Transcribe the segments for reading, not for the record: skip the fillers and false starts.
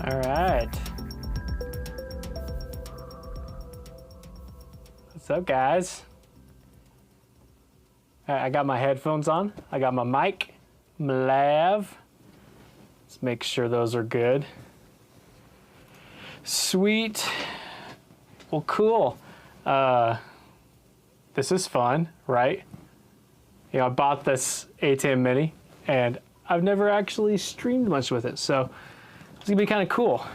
All right. What's up, guys? All right, I got my headphones on. I got my mic, my lav. Let's make sure those are good. Sweet. Well, cool. This is fun, right? You know, I bought this ATEM Mini, and I've never actually streamed much with it, so it's gonna be kind of cool.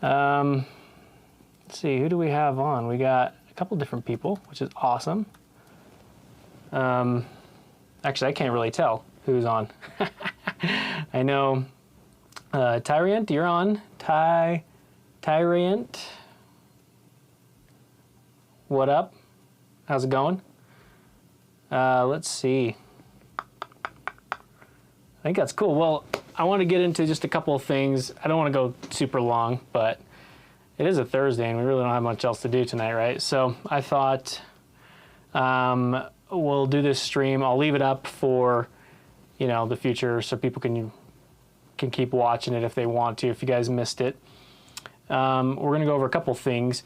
Let's see, who do we have on? We got a couple different people, which is awesome. Actually, I can't really tell who's on. I know Tyrant, you're on. Tyrant. What up? How's it going? Let's see. I think that's cool. Well, I want to get into just a couple of things. I don't want to go super long, but it is a Thursday and we really don't have much else to do tonight, right? So I thought we'll do this stream. I'll leave it up for, you know, the future so people can keep watching it if they want to, if you guys missed it. We're going to go over a couple things.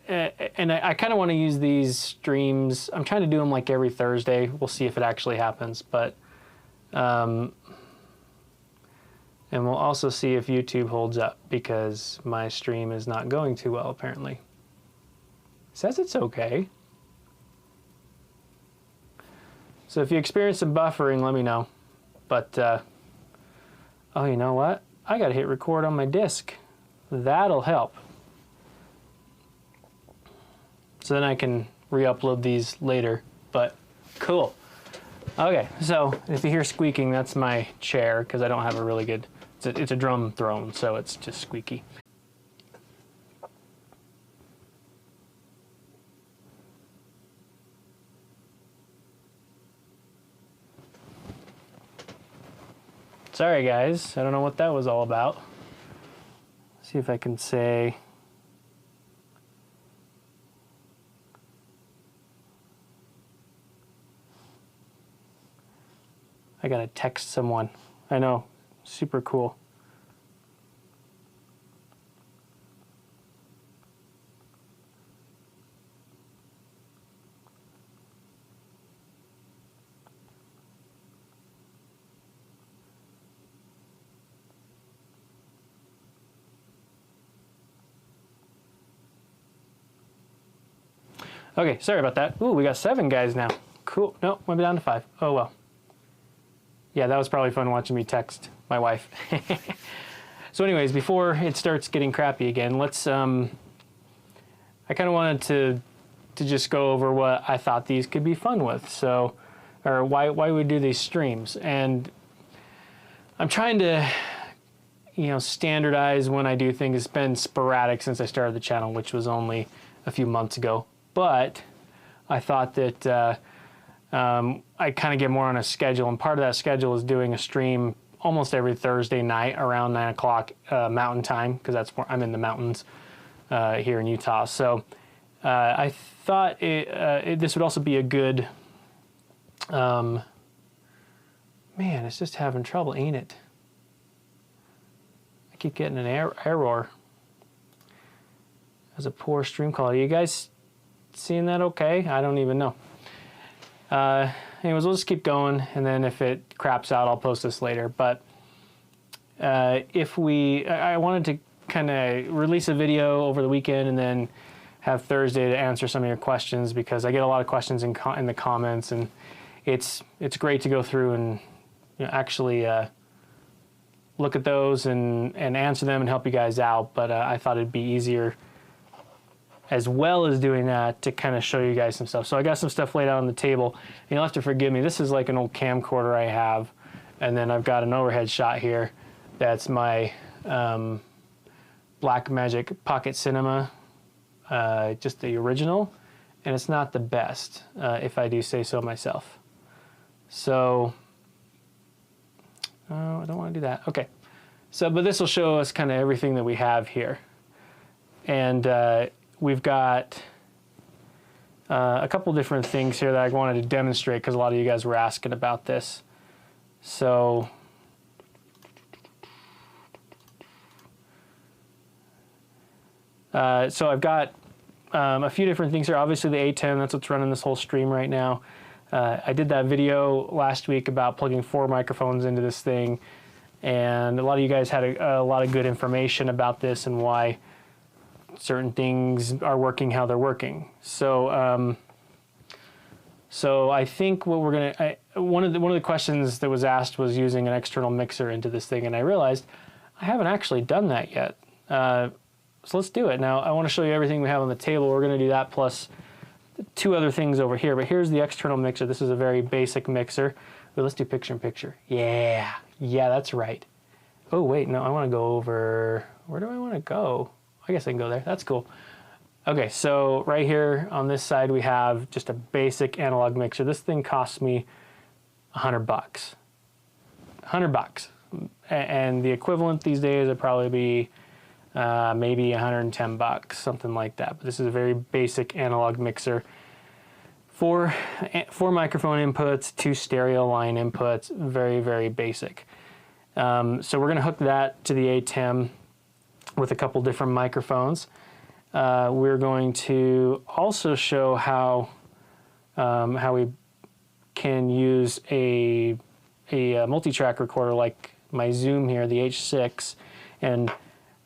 And I kind of want to use these streams. I'm trying to do them like every Thursday. We'll see if it actually happens. But and we'll also see if YouTube holds up because my stream is not going too well apparently. It says it's okay. So if you experience some buffering, let me know. But oh, you know what? I got to hit record on my disc. That'll help. So then I can re-upload these later, but cool. Okay, so if you hear squeaking, that's my chair because I don't have a really good, it's a drum throne, so it's just squeaky. Sorry guys, I don't know what that was all about. Let's see if I can say, I gotta text someone. I know, super cool. Okay, sorry about that. Ooh, we got 7 guys now. Cool, no, went down to 5. Oh well. Yeah, that was probably fun watching me text my wife. So anyways, before it starts getting crappy again, let's, I kind of wanted to just go over what I thought these could be fun with. So, or why we do these streams. And I'm trying to, you know, standardize when I do things. It's been sporadic since I started the channel, which was only a few months ago. But I thought that, I kind of get more on a schedule, and part of that schedule is doing a stream almost every Thursday night around 9 o'clock Mountain Time, because that's where I'm in the mountains here in Utah. So I thought this would also be a good, man, it's just having trouble, ain't it? I keep getting an error. That's a poor stream quality. You guys seeing that okay? I don't even know. Anyways, we'll just keep going, and then if it craps out, I'll post this later. But I wanted to kind of release a video over the weekend and then have Thursday to answer some of your questions, because I get a lot of questions in the comments, and it's great to go through and, you know, actually look at those and answer them and help you guys out. But I thought it'd be easier, as well as doing that, to kind of show you guys some stuff. So I got some stuff laid out on the table. And you'll have to forgive me. This is like an old camcorder I have. And then I've got an overhead shot here. That's my Blackmagic Pocket Cinema, just the original. And it's not the best, if I do say so myself. So, I don't want to do that. Okay. So, but this will show us kind of everything that we have here. And we've got a couple different things here that I wanted to demonstrate because a lot of you guys were asking about this. So So I've got a few different things here. Obviously the ATEM, that's what's running this whole stream right now. I did that video last week about plugging 4 microphones into this thing, and a lot of you guys had a lot of good information about this and why certain things are working how they're working. So so I think what we're gonna, one of the questions that was asked was using an external mixer into this thing, and I realized I haven't actually done that yet. So let's do it. Now I want to show you everything we have on the table. We're going to do that plus 2 other things over here. But here's the external mixer. This is a very basic mixer. But let's do picture in picture. Yeah, that's right. Oh wait, no, I want to go over. Where do I want to go? I guess I can go there. That's cool. Okay, so right here on this side we have just a basic analog mixer. This thing costs me $100. $100, and the equivalent these days would probably be maybe $110, something like that. But this is a very basic analog mixer. 4 microphone inputs, 2 stereo line inputs, very, very basic. So we're going to hook that to the ATEM with a couple different microphones. We're going to also show how we can use a multi-track recorder like my Zoom here, the H6, and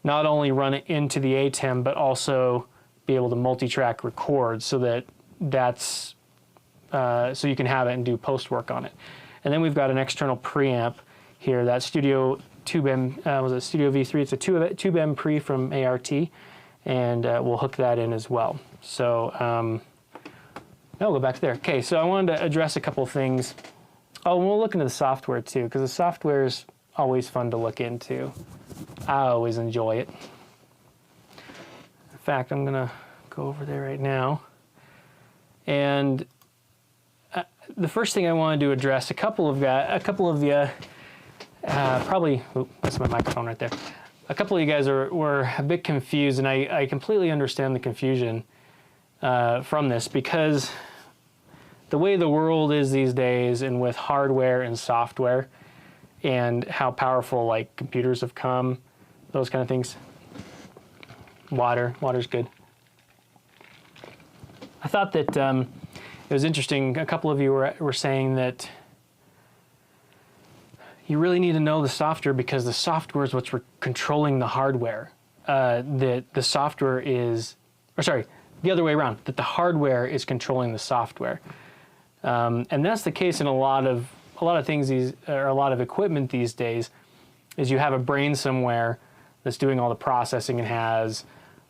not only run it into the ATEM, but also be able to multi-track record so that's so you can have it and do post work on it. And then we've got an external preamp here, that Studio Tube M, was it Studio V3? It's a Tube M pre from ART, and we'll hook that in as well. So no, we'll go back there. Okay, so I wanted to address a couple things. Oh, and we'll look into the software too, because the software is always fun to look into. I always enjoy it. In fact, I'm gonna go over there right now. And the first thing I wanted to address, a couple of you, probably, oops, that's my microphone right there. A couple of you guys were a bit confused, and I completely understand the confusion from this, because the way the world is these days, and with hardware and software, and how powerful like computers have come, those kind of things. Water's good. I thought that it was interesting. A couple of you were saying that you really need to know the software because the software is what's controlling the hardware. That the software is, or sorry, the other way around, that the hardware is controlling the software. And that's the case in a lot of things, or a lot of equipment these days, is you have a brain somewhere that's doing all the processing and has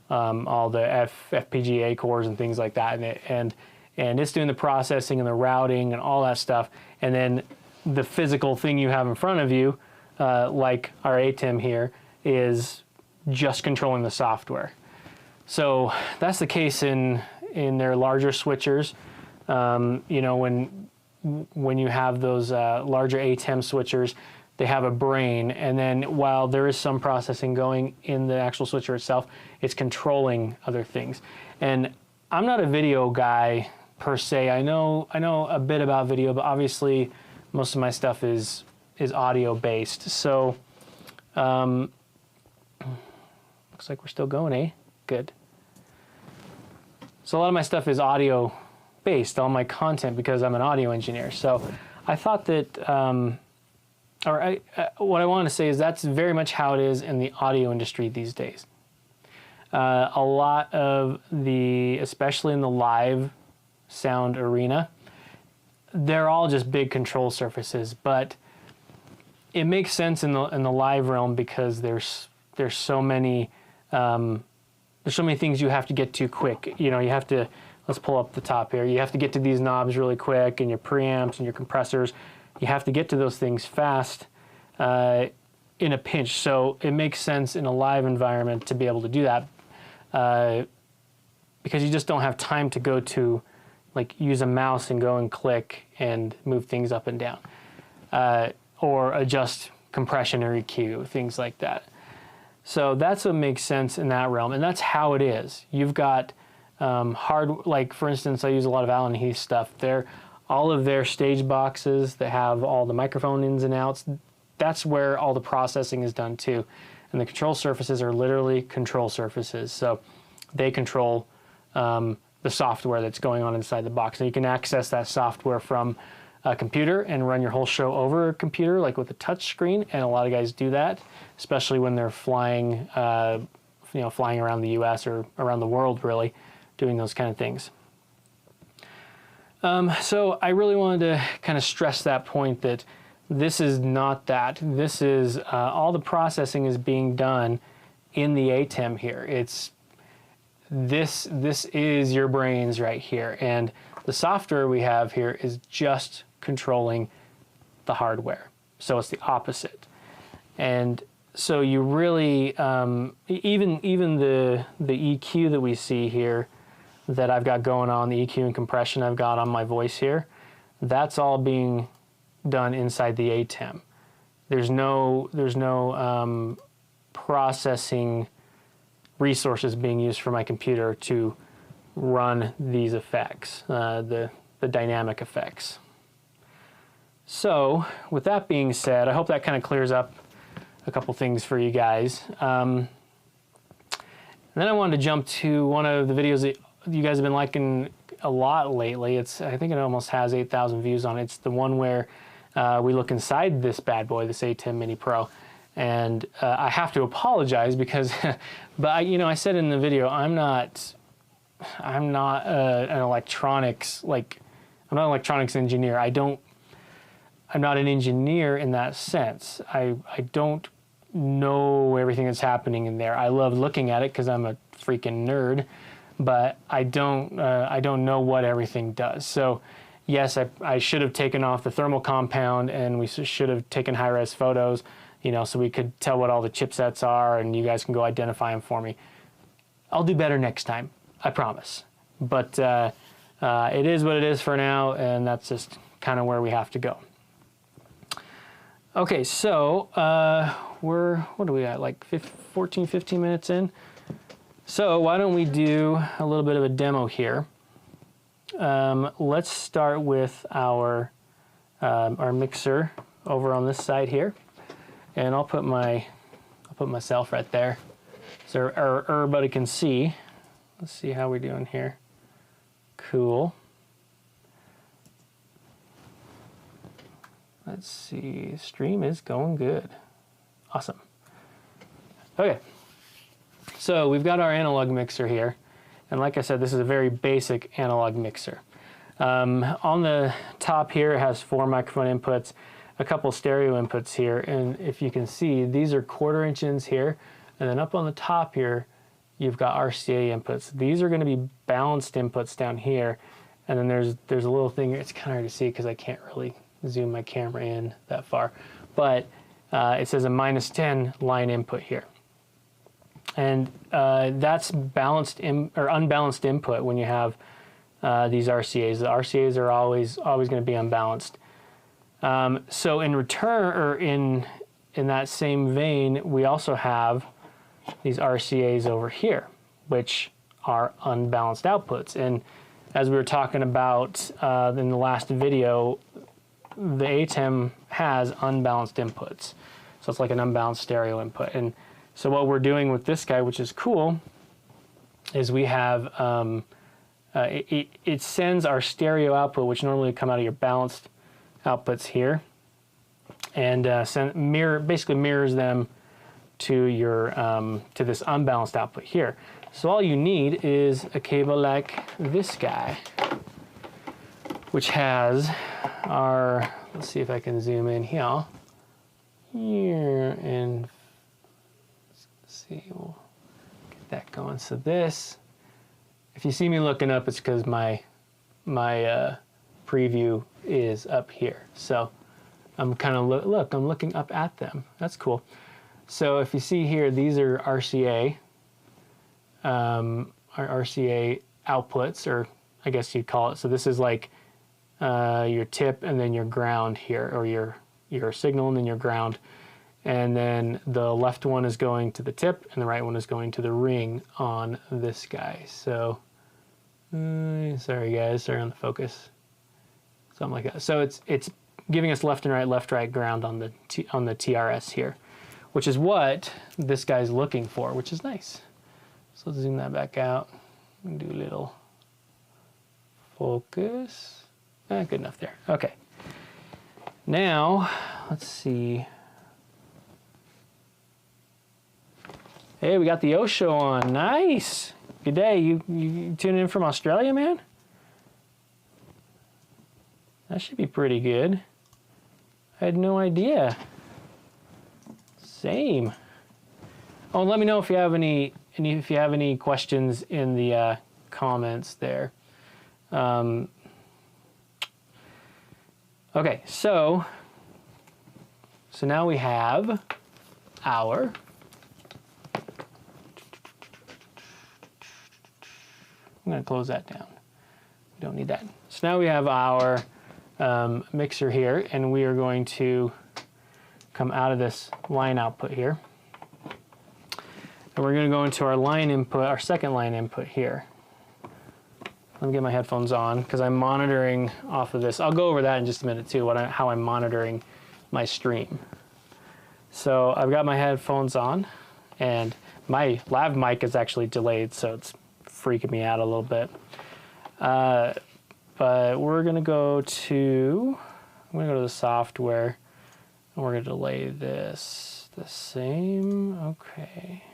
all the FPGA cores and things like that, and it's doing the processing and the routing and all that stuff, and then the physical thing you have in front of you, like our ATEM here, is just controlling the software. So that's the case in their larger switchers. You know, when you have those larger ATEM switchers, they have a brain, and then while there is some processing going in the actual switcher itself, it's controlling other things. And I'm not a video guy per se. I know a bit about video, but obviously most of my stuff is audio based. So looks like we're still going, eh? Good. So a lot of my stuff is audio based, all my content, because I'm an audio engineer. So I thought that, what I want to say is that's very much how it is in the audio industry these days. A lot of especially in the live sound arena, they're all just big control surfaces, but it makes sense in the live realm because there's so many things you have to get to quick. You know, you have to, let's pull up the top here. You have to get to these knobs really quick, and your preamps and your compressors. You have to get to those things fast in a pinch. So it makes sense in a live environment to be able to do that because you just don't have time to go to, like, use a mouse and go and click and move things up and down or adjust compression or EQ, things like that. So that's what makes sense in that realm, and that's how it is. You've got like for instance, I use a lot of Allen Heath stuff. All of their stage boxes that have all the microphone ins and outs, that's where all the processing is done too. And the control surfaces are literally control surfaces. So they control the software that's going on inside the box. And you can access that software from a computer and run your whole show over a computer, like with a touch screen. And a lot of guys do that, especially when they're flying, flying around the U.S. or around the world, really, doing those kind of things. So I really wanted to kind of stress that point that this is not that. This is all the processing is being done in the ATEM here. This is your brains right here, and the software we have here is just controlling the hardware. So it's the opposite. And so you really even the EQ that we see here that I've got going on, the EQ and compression I've got on my voice here, that's all being done inside the ATEM. There's no processing resources being used for my computer to run these effects, the dynamic effects. So with that being said, I hope that kind of clears up a couple things for you guys. And then I wanted to jump to one of the videos that you guys have been liking a lot lately. I think it almost has 8,000 views on it. It's the one where we look inside this bad boy, this ATEM Mini Pro. And I have to apologize because, but I said in the video, I'm not an electronics, I'm not an electronics engineer. I'm not an engineer in that sense. I don't know everything that's happening in there. I love looking at it because I'm a freaking nerd, but I don't know what everything does. So yes, I should have taken off the thermal compound, and we should have taken high-res photos, so we could tell what all the chipsets are, and you guys can go identify them for me. I'll do better next time, I promise. But it is what it is for now, and that's just kind of where we have to go. Okay, so what are we at, like 14, 15 minutes in? So why don't we do a little bit of a demo here. Let's start with our mixer over on this side here. And I'll put myself right there so everybody can see. Let's see how we're doing here. Cool. Let's see, stream is going good. Awesome. Okay, so we've got our analog mixer here. And like I said, this is a very basic analog mixer. On the top here, it has 4 microphone inputs, a couple stereo inputs here, and if you can see, these are 1/4 inch ins here, and then up on the top here, you've got RCA inputs. These are going to be balanced inputs down here, and then there's a little thing here. It's kind of hard to see because I can't really zoom my camera in that far, but it says a -10 line input here, and that's balanced or unbalanced input when you have these RCAs. The RCAs are always going to be unbalanced. So in return, or in that same vein, we also have these RCAs over here, which are unbalanced outputs. And as we were talking about in the last video, the ATEM has unbalanced inputs. So it's like an unbalanced stereo input. And so what we're doing with this guy, which is cool, is we have, it sends our stereo output, which normally would come out of your balanced outputs here, and basically mirrors them to your to this unbalanced output here. So all you need is a cable like this guy, which has our, let's see if I can zoom in here, and let's see, we'll get that going. So this, if you see me looking up, it's because my preview is up here. So I'm kind of I'm looking up at them. That's cool. So if you see here, these are RCA, our RCA outputs, or I guess you'd call it. So this is like your tip and then your ground here, or your signal and then your ground. And then the left one is going to the tip and the right one is going to the ring on this guy. So sorry guys, sorry on the focus. Something like that. So it's giving us left, right ground on the TRS here, which is what this guy's looking for, which is nice. So zoom that back out and do a little focus. Good enough there. Okay. Now, let's see. Hey, we got the O show on. Nice. Good day. You tuning in from Australia, man? That should be pretty good. I had no idea. Same. Oh, and let me know if you have any questions in the comments there. Okay, so now we have our I'm going to close that down. We don't need that. So now we have our mixer here, and we are going to come out of this line output here. And we're going to go into our line input, our second line input here. Let me get my headphones on because I'm monitoring off of this. I'll go over that in just a minute too, how I'm monitoring my stream. So I've got my headphones on, and my lav mic is actually delayed, so it's freaking me out a little bit. But we're gonna go to, I'm gonna go to the software, and we're gonna delay this the same. Okay.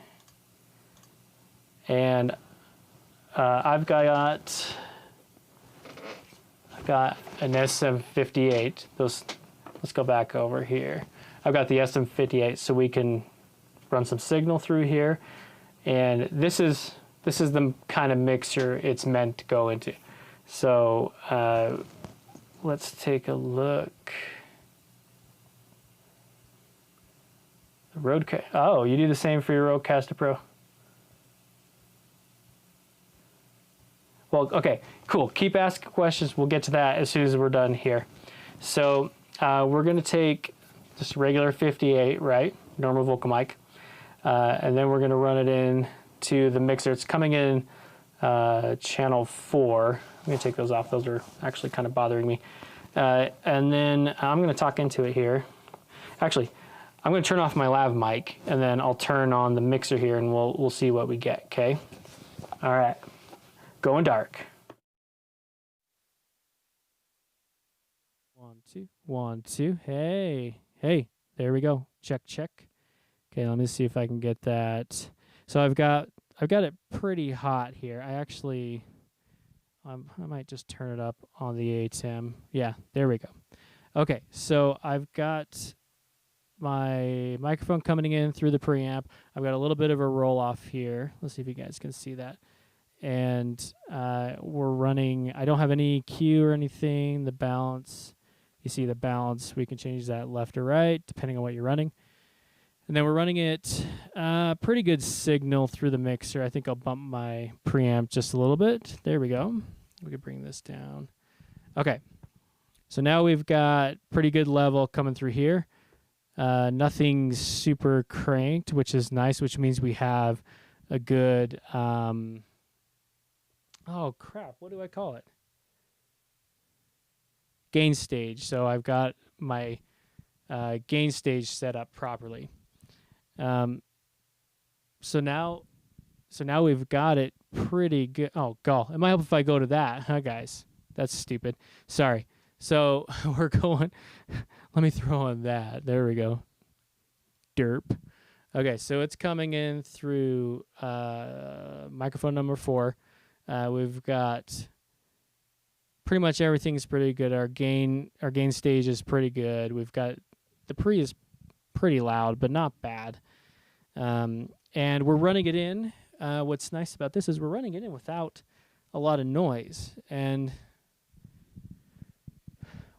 And I've got an SM58. Let's go back over here. I've got the SM58, so we can run some signal through here, and this is the kind of mixer it's meant to go into. So let's take a look. The Rodecaster. Oh, you do the same for your Rodecaster Pro? Well, okay, cool. Keep asking questions. We'll get to that as soon as we're done here. So we're going to take just a regular 58, right? Normal vocal mic. And then we're going to run it in to the mixer. It's coming in channel 4. I'm going to take those off. Those are actually kind of bothering me. And then I'm going to talk into it here. Actually, I'm going to turn off my lav mic, and then I'll turn on the mixer here, and we'll see what we get, okay? All right. Going dark. 1, 2, 1, 2. Hey, there we go. Check. Okay, let me see if I can get that. So I've got it pretty hot here. I might just turn it up on the ATEM. Yeah, there we go. Okay, so I've got my microphone coming in through the preamp. I've got a little bit of a roll off here. Let's see if you guys can see that. And we're running, I don't have any EQ or anything. The balance, you see the balance, we can change that left or right depending on what you're running. And then we're running it pretty good signal through the mixer. I think I'll bump my preamp just a little bit. There we go. We can bring this down. Okay, so now we've got pretty good level coming through here. Nothing super cranked, which is nice, which means we have a good oh crap, what do I call it? Gain stage. So I've got my gain stage set up properly. So now we've got it pretty good. Oh, God. It might help if I go to that, huh, guys? That's stupid. Sorry. So we're going, let me throw on that. There we go. Derp. Okay, so it's coming in through microphone number 4. We've got pretty much everything's pretty good. Our gain stage is pretty good. We've got the pre is pretty loud, but not bad. And we're running it in. What's nice about this is we're running it in without a lot of noise, and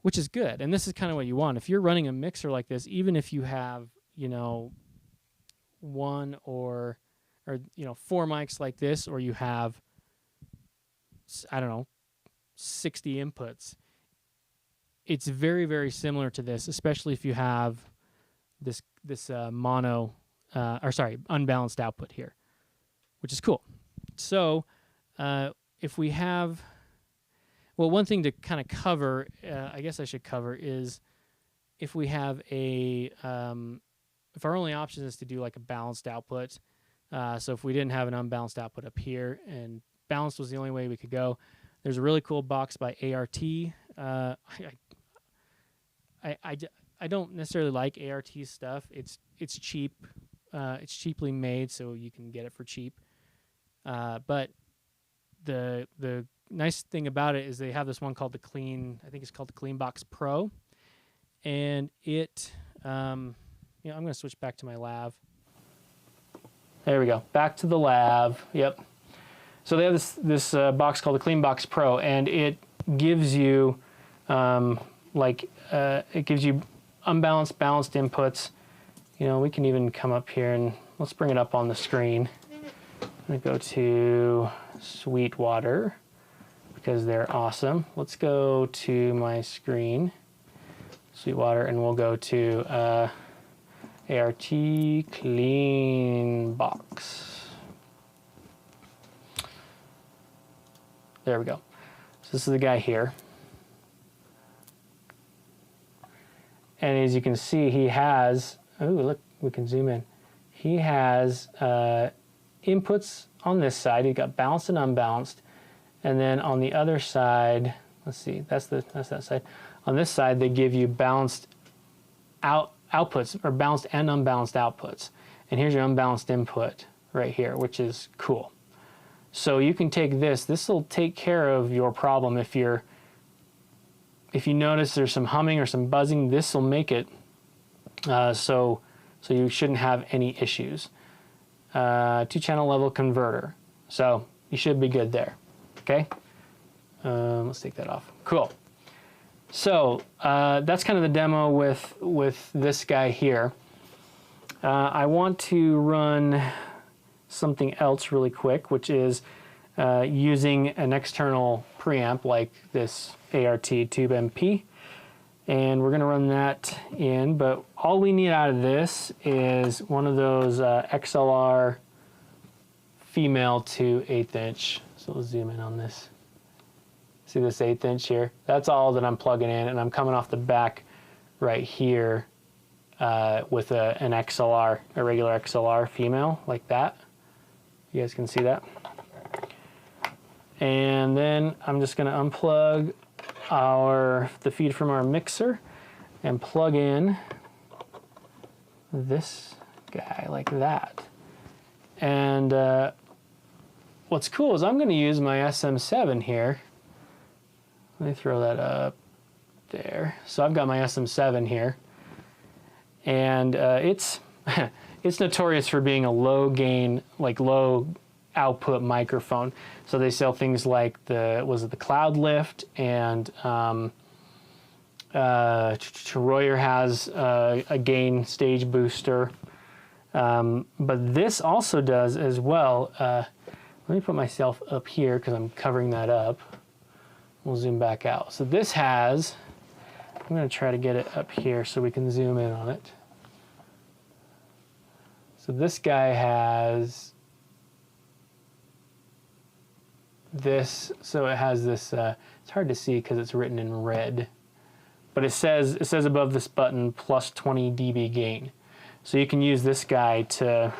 which is good. And this is kind of what you want. If you're running a mixer like this, even if you have, one or 4 mics like this, or you have, I don't know, 60 inputs, it's very, very similar to this, especially if you have this unbalanced output here, which is cool. So if we have, well, one thing to kind of cover, I guess I should cover, is if we have if our only option is to do like a balanced output, So if we didn't have an unbalanced output up here, and balanced was the only way we could go, there's a really cool box by ART. I don't necessarily like ART stuff. It's cheap. It's cheaply made, so you can get it for cheap. But the nice thing about it is they have this one called the Clean. I think it's called the Clean Box Pro, and it. I'm going to switch back to my lav. There we go. Back to the lav. Yep. So they have this box called the Clean Box Pro, and it gives you it gives you unbalanced, balanced inputs. We can even come up here and let's bring it up on the screen. I'm going to go to Sweetwater because they're awesome. Let's go to my screen, Sweetwater, and we'll go to ART Clean Box. There we go. So this is the guy here. And as you can see, he has, oh, look, we can zoom in. He has inputs on this side. He got balanced and unbalanced. And then on the other side, let's see, that's that side. On this side, they give you balanced outputs, or balanced and unbalanced outputs. And here's your unbalanced input right here, which is cool. So you can take this will take care of your problem. If you notice there's some humming or some buzzing, this will make it so you shouldn't have any issues. 2-channel level converter. So you should be good there. Okay? Let's take that off. Cool. So that's kind of the demo with this guy here. I want to run something else really quick, which is using an external preamp like this ART Tube MP. And we're going to run that in, but all we need out of this is one of those XLR female to 1/8 inch. So let's zoom in on this. See this 1/8 inch here? That's all that I'm plugging in, and I'm coming off the back right here with an XLR, a regular XLR female like that. You guys can see that. And then I'm just going to unplug the feed from our mixer and plug in this guy like that. And what's cool is I'm going to use my SM7 here. Let me throw that up there. So I've got my SM7 here, and it's it's notorious for being a low gain, like low output microphone. So they sell things like the Cloud Lift, and Royer has a gain stage booster, but this also does as well. Let me put myself up here because I'm covering that up. We'll zoom back out. So this has, I'm going to try to get it up here so we can zoom in on it. So this guy has this, so it has this, it's hard to see because it's written in red, but it says above this button plus 20 dB gain. So you can use this guy to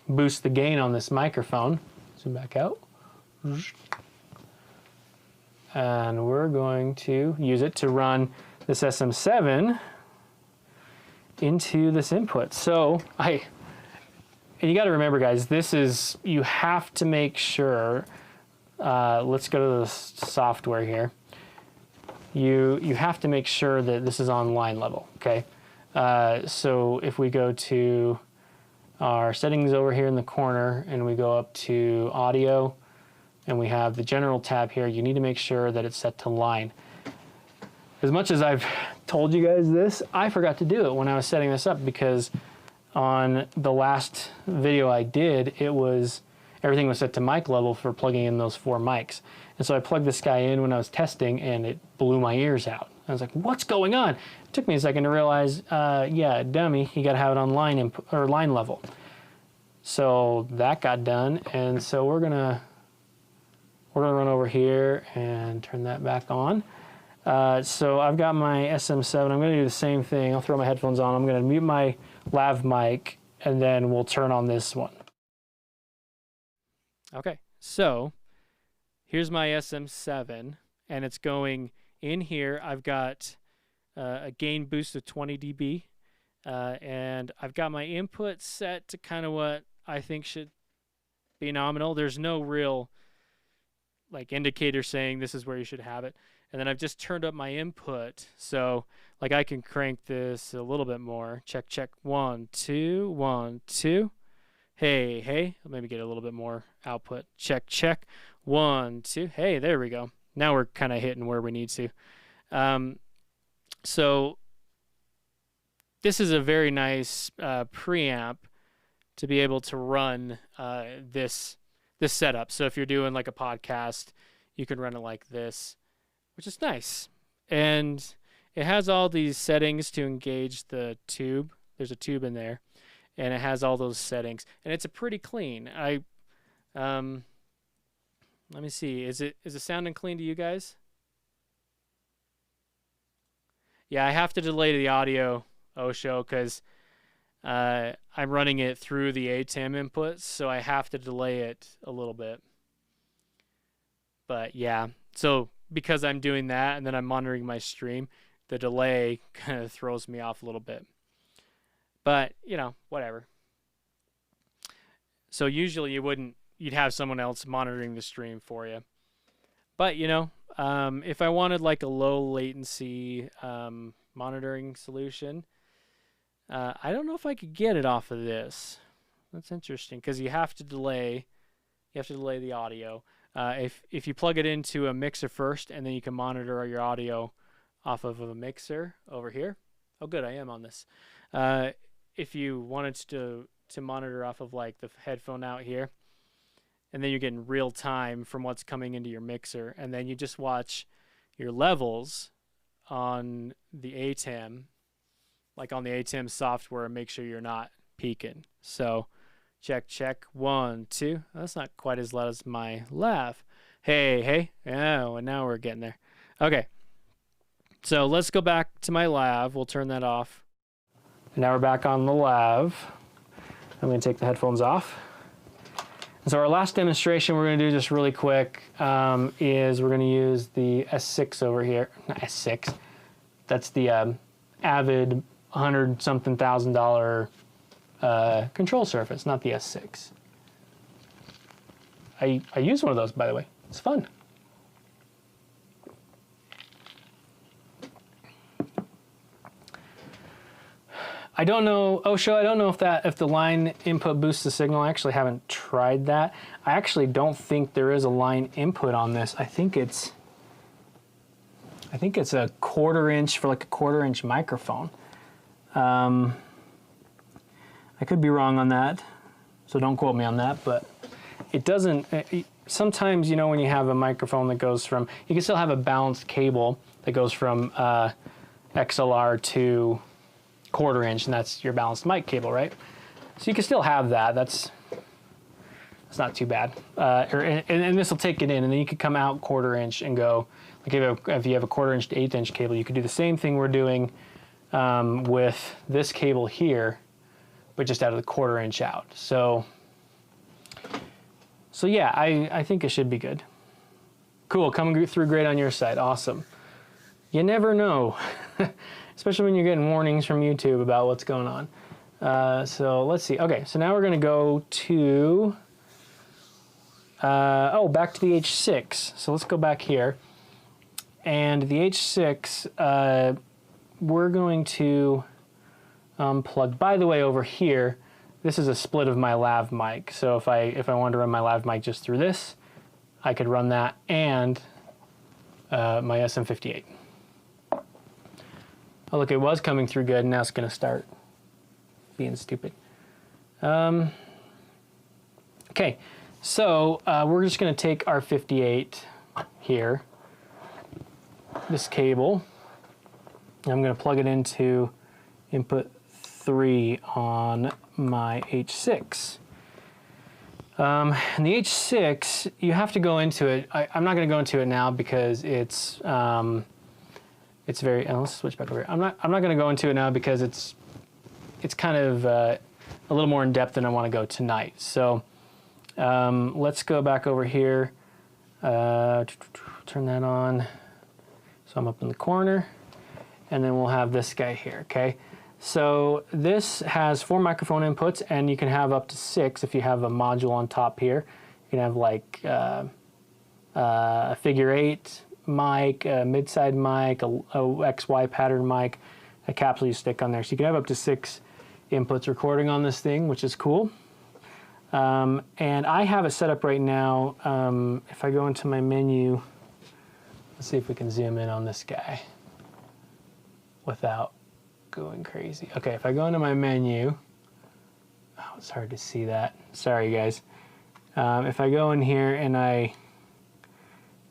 boost the gain on this microphone. Zoom back out. And we're going to use it to run this SM7 into this input. So and you got to remember, guys, you have to make sure, let's go to the software here. You have to make sure that this is on line level, okay? So if we go to our settings over here in the corner and we go up to audio and we have the general tab here, you need to make sure that it's set to line. As much as I've told you guys this, I forgot to do it when I was setting this up, because on the last video I did, everything was set to mic level for plugging in those 4 mics. And so I plugged this guy in when I was testing, and it blew my ears out. I was like, what's going on? It took me a second to realize, yeah, dummy, you gotta have it on line level. So that got done, and so we're gonna run over here and turn that back on. So I've got my SM7. I'm gonna do the same thing. I'll throw my headphones on. I'm gonna mute my lav mic and then we'll turn on this one. Okay, so here's my SM7, and it's going in here. I've got a gain boost of 20 dB, and I've got my input set to kind of what I think should be nominal. There's no real like indicator saying this is where you should have it. And then I've just turned up my input, so like I can crank this a little bit more. Check, check, 1, 2, 1, 2. Hey, hey, I'll maybe get a little bit more output. Check, check, 1, 2. Hey, there we go. Now we're kind of hitting where we need to. So this is a very nice preamp to be able to run this setup. So if you're doing like a podcast, you can run it like this, which is nice. And it has all these settings to engage the tube. There's a tube in there, and it has all those settings. And it's a pretty clean. Let me see. Is it sounding clean to you guys? Yeah, I have to delay the audio, Osho, because I'm running it through the ATEM inputs, so I have to delay it a little bit. But yeah, so because I'm doing that and then I'm monitoring my stream, the delay kind of throws me off a little bit. But, you know, whatever. So usually you'd have someone else monitoring the stream for you. But, you know, if I wanted like a low latency monitoring solution, I don't know if I could get it off of this. That's interesting because you have to delay the audio. If you plug it into a mixer first, and then you can monitor your audio off of a mixer over here. Oh, good, I am on this. If you wanted to monitor off of like the headphone out here, and then you're getting real time from what's coming into your mixer, and then you just watch your levels on the ATEM, like on the ATEM software, and make sure you're not peaking. So check, check, 1, 2. That's not quite as loud as my lav. Hey, hey. Oh, and now we're getting there. Okay. So let's go back to my lav. We'll turn that off. And now we're back on the lav. I'm going to take the headphones off. And so our last demonstration we're going to do just really quick is we're going to use the S6 over here. Not S6. That's the Avid $100-something thousand control surface, not the S6. I use one of those, by the way. It's fun. I don't know, Osho, I don't know if the line input boosts the signal. I actually haven't tried that. I actually don't think there is a line input on this. I think it's a 1/4 inch for like a 1/4 inch microphone. I could be wrong on that, so don't quote me on that, but it doesn't, sometimes, you know, when you have a microphone that goes from, you can still have a balanced cable that goes from XLR to 1/4 inch, and that's your balanced mic cable, right? So you can still have that. That's not too bad. And this will take it in, and then you could come out 1/4 inch and go, like if you have a 1/4 inch to 1/8 inch cable, you could do the same thing we're doing with this cable here, but just out of the 1/4 inch out. So yeah, I think it should be good. Cool, coming through great on your side, awesome. You never know, especially when you're getting warnings from YouTube about what's going on. So let's see, okay, so now we're gonna go to, back to the H6. So let's go back here. And the H6, we're going to plug, by the way, over here, this is a split of my lav mic. So if I wanted to run my lav mic just through this, I could run that and my SM58. Oh, look, it was coming through good, and now it's going to start being stupid. Okay, so we're just going to take our 58 here, this cable, and I'm going to plug it into input 3 on my H6. And the H6, you have to go into it. I'm not going to go into it now because it's very. Let's switch back over here. I'm not going to go into it now because it's kind of a little more in depth than I want to go tonight. So let's go back over here, turn that on. So I'm up in the corner, and then we'll have this guy here, okay? So this has 4 microphone inputs, and you can have up to 6 if you have a module on top here. You can have like a figure 8 mic, a mid-side mic, a XY pattern mic, a capsule you stick on there. So you can have up to 6 inputs recording on this thing, which is cool. And I have it set up right now. If I go into my menu, let's see if we can zoom in on this guy without going crazy. Okay, if I go into my menu, oh, it's hard to see that. Sorry, guys. If I go in here and I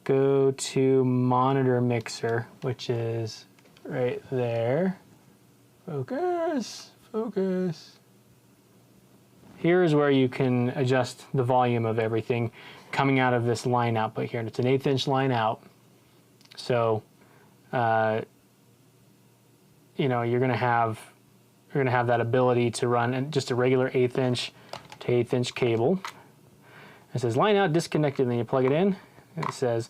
go to monitor mixer, which is right there. Focus, focus. Here is where you can adjust the volume of everything coming out of this line output here. And it's an 1/8 inch line out. So, you know, you're gonna have that ability to run just a regular 1/8 inch to 1/8 inch cable. It says line out disconnected, and then you plug it in, and it says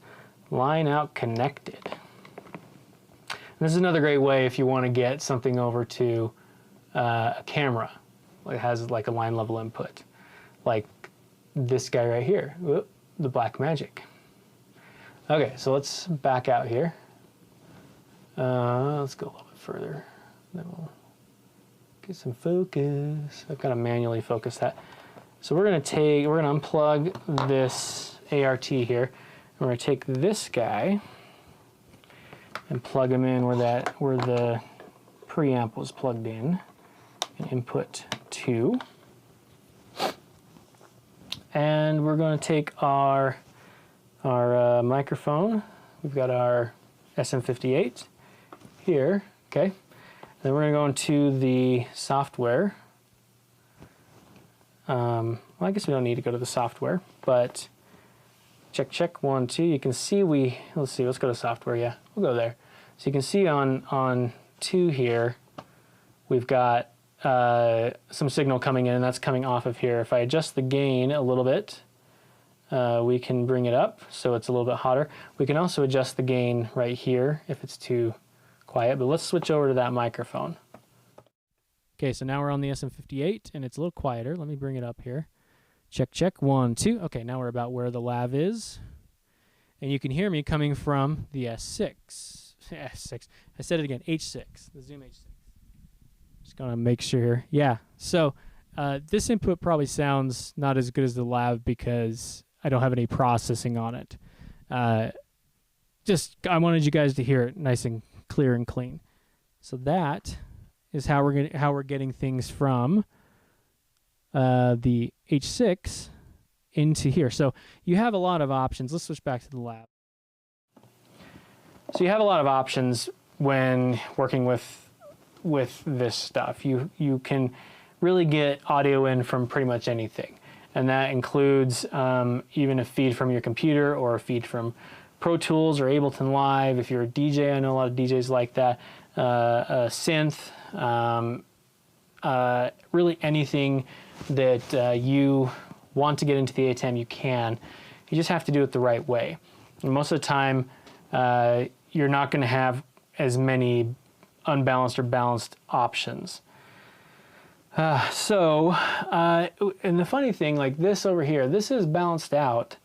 line out connected. And this is another great way if you want to get something over to a camera. It has like a line level input, like this guy right here, whoop, the Black Magic. Okay, so let's back out here. Let's go a little bit further, then we'll get some focus. I've got to manually focus that. So we're gonna unplug this ART here. We're gonna take this guy and plug him in where the preamp was plugged in, and input 2. And we're gonna take our microphone. We've got our SM58 here, okay? Then we're gonna go into the software. Well, I guess we don't need to go to the software, but check 1, 2. You can see let's go to software, yeah, we'll go there. So you can see on 2 here, we've got some signal coming in, and that's coming off of here. If I adjust the gain a little bit, we can bring it up so it's a little bit hotter. We can also adjust the gain right here if it's too quiet, but let's switch over to that microphone. Okay, so now we're on the SM58, and it's a little quieter. Let me bring it up here. Check 1, 2. Okay, now we're about where the lav is. And you can hear me coming from the S6. S6. I said it again, H6, the Zoom H6. Just gonna make sure. Yeah, so this input probably sounds not as good as the lav because I don't have any processing on it. I wanted you guys to hear it nice and clear and clean. So that is how we're getting things from the H6 into here. So you have a lot of options. Let's switch back to the lab. So you have a lot of options when working with this stuff. You can really get audio in from pretty much anything, and that includes even a feed from your computer or a feed from Pro Tools or Ableton Live. If you're a DJ, I know a lot of DJs like that. A synth, really anything that you want to get into the ATEM, you can. You just have to do it the right way. And most of the time, you're not going to have as many unbalanced or balanced options. And the funny thing, like this over here, this is balanced out,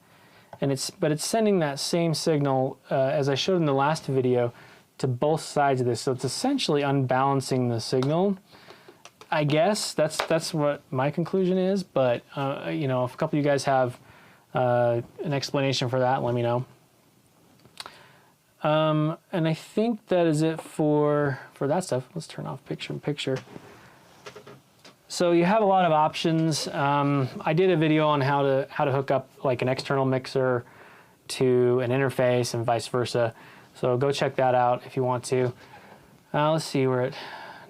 and but it's sending that same signal as I showed in the last video to both sides of this. So it's essentially unbalancing the signal. I guess that's what my conclusion is, but you know, if a couple of you guys have an explanation for that, let me know. And I think that is it for that stuff. Let's turn off picture-in-picture. So you have a lot of options. I did a video on how to hook up like an external mixer to an interface and vice versa. So go check that out if you want to. Let's see, we're at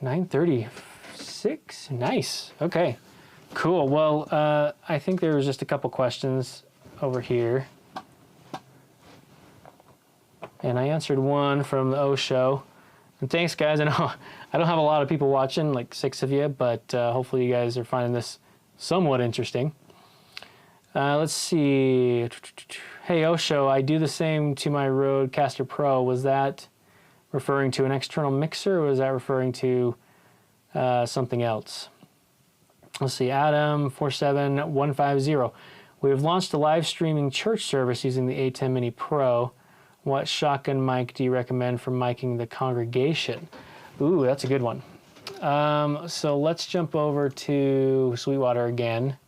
9:36. Nice. Okay, cool. Well, I think there was just a couple questions over here. And I answered one from the O Show. And thanks, guys. I know I don't have a lot of people watching, like 6 of you, but hopefully you guys are finding this somewhat interesting. Let's see. Hey, Osho, I do the same to my Rodecaster Pro. Was that referring to an external mixer, or was that referring to something else? Let's see. Adam 47150. We have launched a live streaming church service using the ATEM Mini Pro. What shotgun mic do you recommend for miking the congregation? Ooh, that's a good one. So let's jump over to Sweetwater again.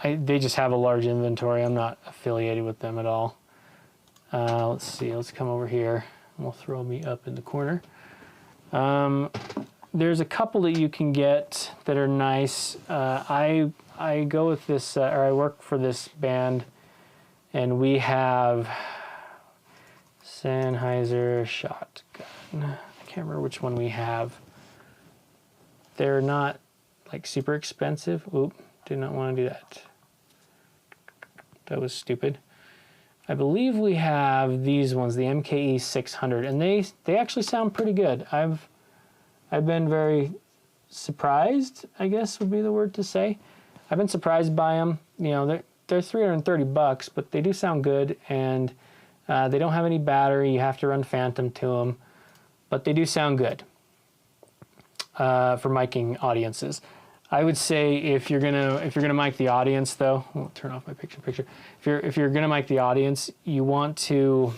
They just have a large inventory. I'm not affiliated with them at all. Let's see. Let's come over here. We'll throw me up in the corner. There's a couple that you can get that are nice. I go with this, or I work for this band, and we have Sennheiser shotgun. I can't remember which one we have. They're not like super expensive. Oop, did not want to do that. That was stupid. I believe we have these ones, the MKE 600, and they actually sound pretty good. I've been very surprised, I guess would be the word to say. I've been surprised by them. You know, they're $330, but they do sound good, and they don't have any battery. You have to run Phantom to them, but they do sound good for miking audiences. I would say if you're gonna mic the audience, though, I'll turn off my picture. If you're gonna mic the audience, you want to.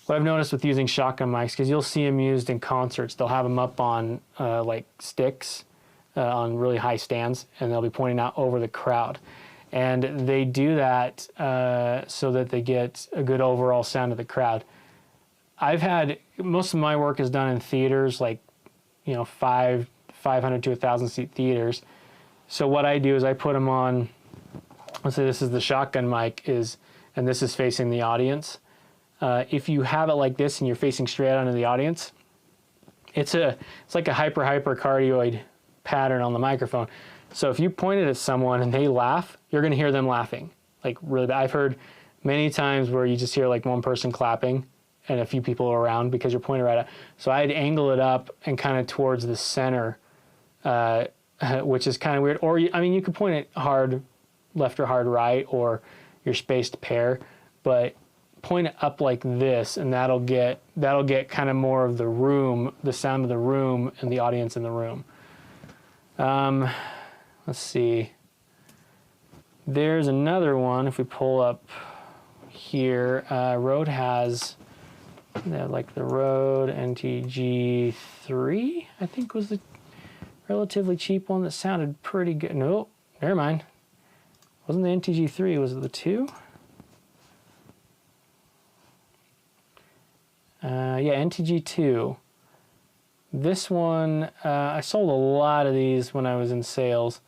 What I've noticed with using shotgun mics, because you'll see them used in concerts, they'll have them up on like sticks on really high stands, and they'll be pointing out over the crowd. And they do that so that they get a good overall sound of the crowd. I've had, most of my work is done in theaters, like, you know, 500 to 1,000 seat theaters. So what I do is I put them on, let's say this is the shotgun mic, and this is facing the audience. If you have it like this and you're facing straight out into the audience, it's like a hypercardioid pattern on the microphone. So if you point it at someone and they laugh, you're going to hear them laughing. Like really bad. I've heard many times where you just hear like one person clapping and a few people around because you're pointing right at. So I'd angle it up and kind of towards the center, which is kind of weird. Or I mean, you could point it hard left or hard right, or your spaced pair, but point it up like this, and that'll get kind of more of the room, the sound of the room, and the audience in the room. Let's see. There's another one. If we pull up here, Rode has like the Rode NTG3, I think was the relatively cheap one that sounded pretty good. Nope, never mind. Wasn't the NTG3, was it the 2? Yeah, NTG2. This one, I sold a lot of these when I was in sales,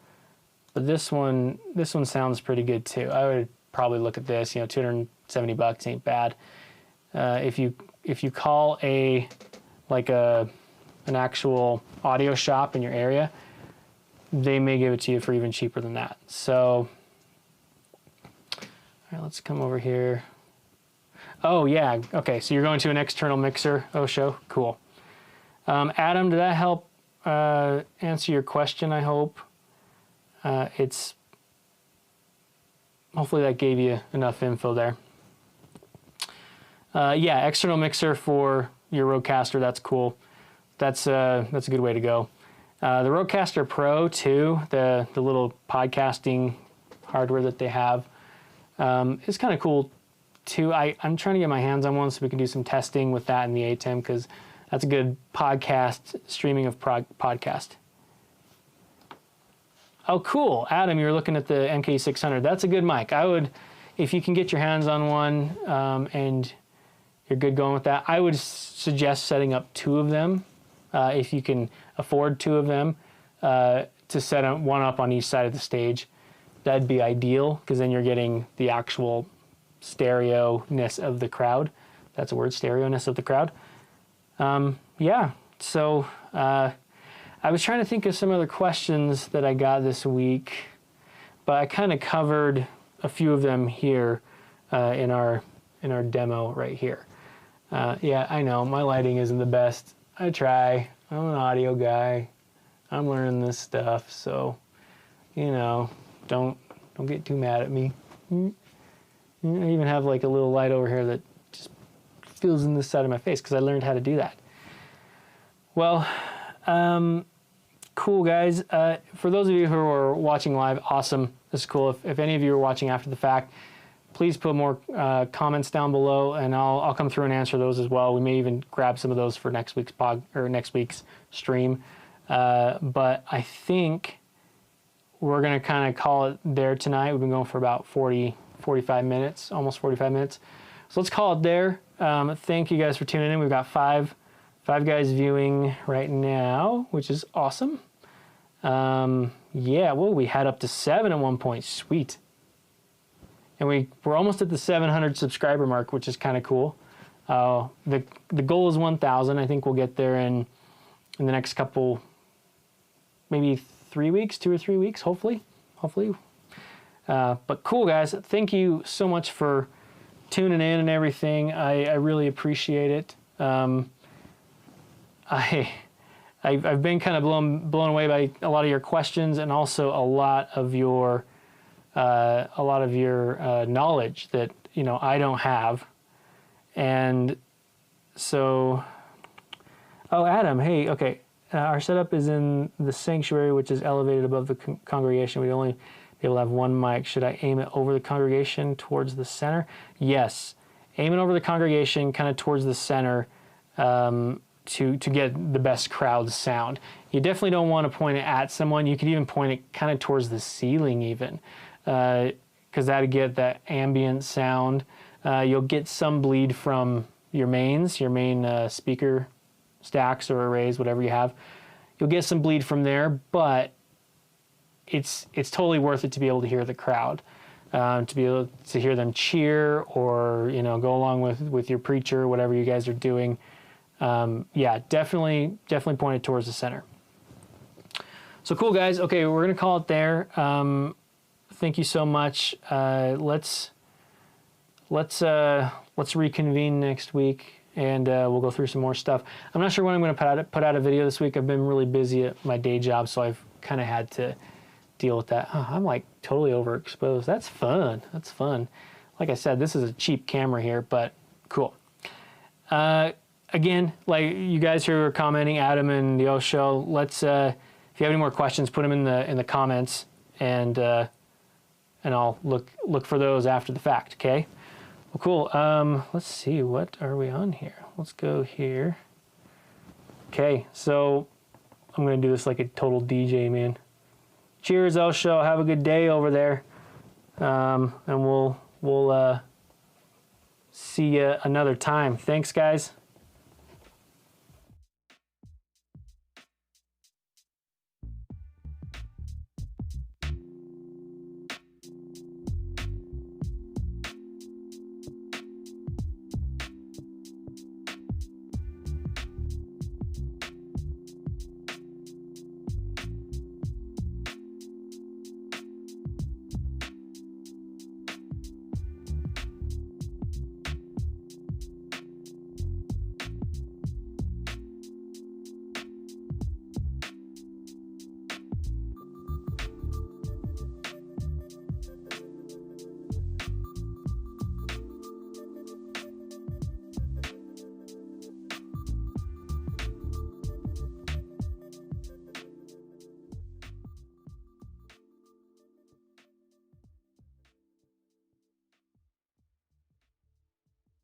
but this one sounds pretty good too. I would probably look at this. You know, $270 ain't bad. If you call an actual audio shop in your area, they may give it to you for even cheaper than that. So, all right, let's come over here. Oh yeah, okay. So you're going to an external mixer, Osho. Cool. Adam, did that help answer your question? I hope. Hopefully that gave you enough info there. Yeah, external mixer for your Rodecaster. That's cool. That's a good way to go. The Rodecaster Pro too, the little podcasting hardware that they have, is kind of cool too. I'm trying to get my hands on one so we can do some testing with that in the ATEM, because that's a good podcast, streaming of podcast. Oh, cool. Adam, you're looking at the MK600. That's a good mic. I would, if you can get your hands on one and you're good going with that, I would suggest setting up 2 of them. If you can afford 2 of them, to set one up on each side of the stage. That'd be ideal, because then you're getting the actual stereo-ness of the crowd. That's a word, stereo-ness of the crowd. Yeah, so I was trying to think of some other questions that I got this week, but I kind of covered a few of them here in our demo right here. Yeah, I know my lighting isn't the best. I try. I'm an audio guy. I'm learning this stuff, so you know, don't get too mad at me. I even have like a little light over here that just fills in this side of my face because I learned how to do that. Well, cool guys. For those of you who are watching live, awesome. This is cool. If any of you are watching after the fact, please put more comments down below, and I'll come through and answer those as well. We may even grab some of those for next week's next week's stream. But I think we're gonna kind of call it there tonight. We've been going for about 45 minutes, almost 45 minutes. So let's call it there. Thank you guys for tuning in. We've got five guys viewing right now, which is awesome. Yeah, well, we had up to 7 at one point. Sweet. And we're almost at the 700 subscriber mark, which is kind of cool. The goal is 1,000. I think we'll get there in the next couple, maybe 3 weeks, 2 or 3 weeks, hopefully. But cool, guys. Thank you so much for tuning in and everything. I really appreciate it. I've been kind of blown away by a lot of your questions, and also a lot of your knowledge that I don't have. And so, oh, Adam, hey, okay. Our setup is in the sanctuary, which is elevated above the congregation. We'd only be able to have one mic. Should I aim it over the congregation towards the center? Yes. Aim it over the congregation, kind of towards the center, to get the best crowd sound. You definitely don't want to point it at someone. You could even point it kind of towards the ceiling even, because that'd get that ambient sound. You'll get some bleed from your main speaker stacks or arrays, whatever you have. You'll get some bleed from there, but it's totally worth it to be able to hear the crowd, to be able to hear them cheer, or go along with your preacher, whatever you guys are doing. Yeah, definitely point it towards the center. So cool, guys. Okay, we're gonna call it there. Thank you so much. Let's reconvene next week, and we'll go through some more stuff. I'm not sure when I'm going to put out a video this week. I've been really busy at my day job, so I've kind of had to deal with that. Oh, I'm like totally overexposed. That's fun. That's fun. Like I said, this is a cheap camera here, but cool. Again, like you guys who are commenting, Adam and the O Show, let's if you have any more questions, put them in the comments, and I'll look for those after the fact. Okay. Well, cool. Let's see, what are we on here? Let's go here. Okay, so I'm gonna do this like a total DJ, man. Cheers, El Show. Have a good day over there, and we'll see you another time. Thanks, guys.